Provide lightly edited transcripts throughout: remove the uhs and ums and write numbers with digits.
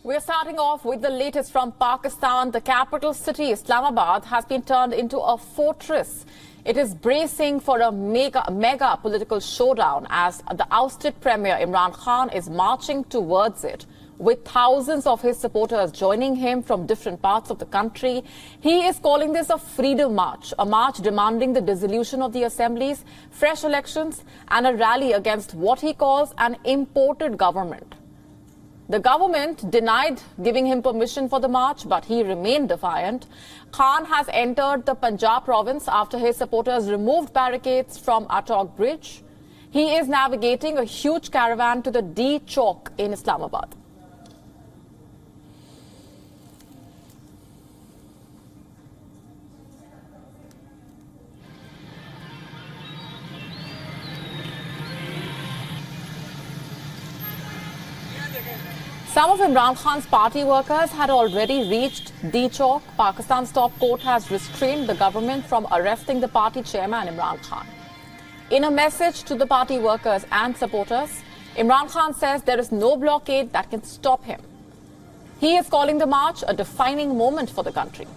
We're starting off with the latest from Pakistan. The capital city, Islamabad, has been turned into a fortress. It is bracing for a mega political showdown as the ousted Premier Imran Khan is marching towards it, with thousands of his supporters joining him from different parts of the country. He is calling this a freedom march, a march demanding the dissolution of the assemblies, fresh elections, and a rally against what he calls an imported government. The government denied giving him permission for the march, but he remained defiant. Khan has entered the Punjab province after his supporters removed barricades from Attock Bridge. He is navigating a huge caravan to the D Chowk in Islamabad. Some of Imran Khan's party workers had already reached D Chowk. Pakistan's top court has restrained the government from arresting the party chairman Imran Khan. In a message to the party workers and supporters, Imran Khan says there is no blockade that can stop him. He is calling the march a defining moment for the country.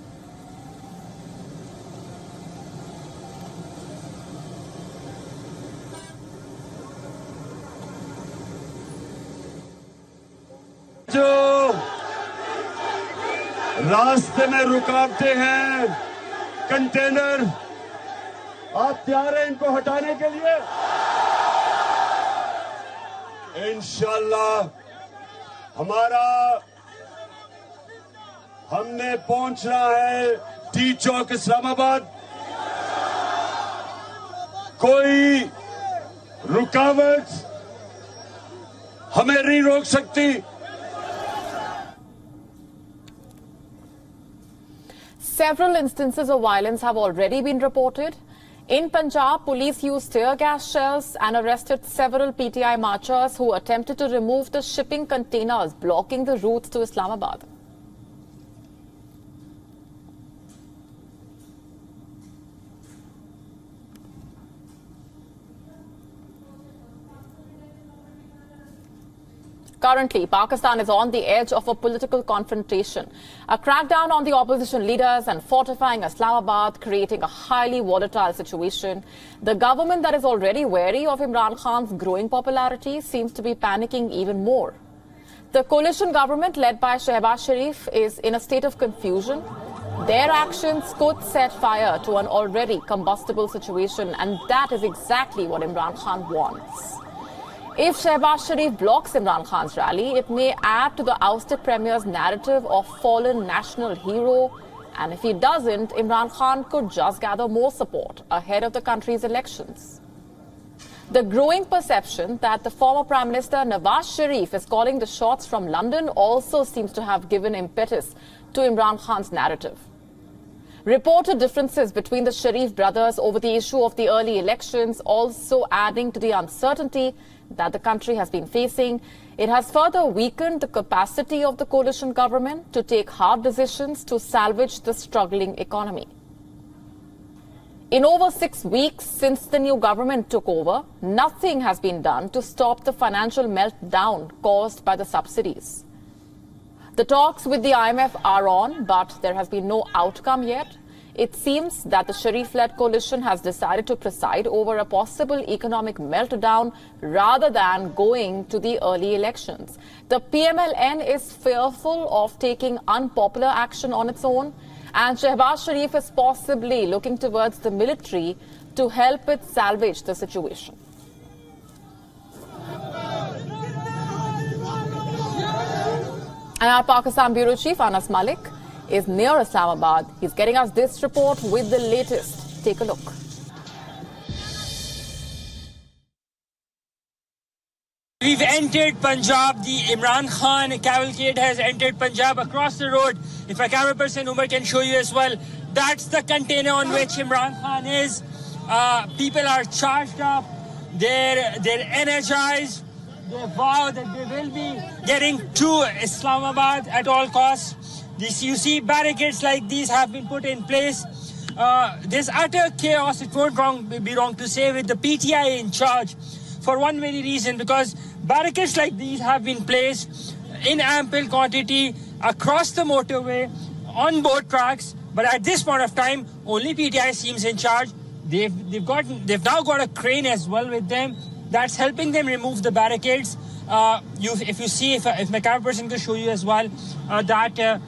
जो रास्ते में रुकावटें हैं, container, आप तैयार हैं इनको हटाने के लिए? इंशाल्लाह हमने पहुंचना है डी चौक इस्लामाबाद. कोई रुकावट हमें नहीं रोक सकती. Several instances of violence have already been reported. In Punjab, police used tear gas shells and arrested several PTI marchers who attempted to remove the shipping containers blocking the routes to Islamabad. Currently, Pakistan is on the edge of a political confrontation. A crackdown on the opposition leaders and fortifying Islamabad, creating a highly volatile situation. The government that is already wary of Imran Khan's growing popularity seems to be panicking even more. The coalition government led by Shehbaz Sharif is in a state of confusion. Their actions could set fire to an already combustible situation, and that is exactly what Imran Khan wants. If Shehbaz Sharif blocks Imran Khan's rally, it may add to the ousted premier's narrative of fallen national hero. And if he doesn't, Imran Khan could just gather more support ahead of the country's elections. The growing perception that the former Prime Minister Nawaz Sharif is calling the shots from London also seems to have given impetus to Imran Khan's narrative. Reported differences between the Sharif brothers over the issue of the early elections also adding to the uncertainty that the country has been facing. It has further weakened the capacity of the coalition government to take hard decisions to salvage the struggling economy. In over 6 weeks since the new government took over, nothing has been done to stop the financial meltdown caused by the subsidies. The talks with the IMF are on, but there has been no outcome yet. It seems that the Sharif-led coalition has decided to preside over a possible economic meltdown rather than going to the early elections. The PMLN is fearful of taking unpopular action on its own, and Shehbaz Sharif is possibly looking towards the military to help it salvage the situation. And our Pakistan Bureau Chief, Anas Mallick, is near Islamabad. He's getting us this report with the latest. Take a look. We've entered Punjab. The Imran Khan cavalcade has entered Punjab across the road. If our camera person Umar can show you as well, that's the container on which Imran Khan is. People are charged up. They're energized. They vow that they will be getting to Islamabad at all costs. You see barricades like these have been put in place. There's utter chaos, it won't be wrong to say, with the PTI in charge for one very reason, because barricades like these have been placed in ample quantity across the motorway on both tracks. But at this point of time, only PTI seems in charge. They've now got a crane as well with them that's helping them remove the barricades. If you see, if my camera person can show you as well, that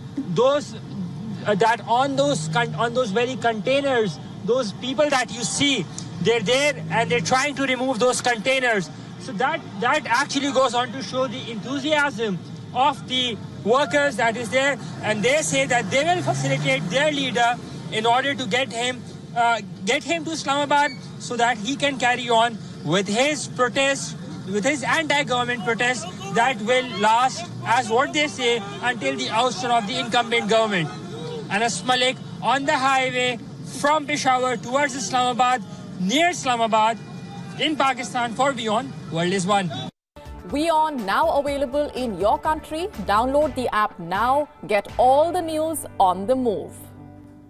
on those very containers, those people that you see, they're there and they're trying to remove those containers. So that actually goes on to show the enthusiasm of the workers that is there, and they say that they will facilitate their leader in order to get him to Islamabad so that he can carry on with his protests, with his anti-government protests that will last, as what they say, until the ouster of the incumbent government. Anas Mallick on the highway from Peshawar towards Islamabad, near Islamabad, in Pakistan for WION World is One. WION now available in your country. Download the app now. Get all the news on the move.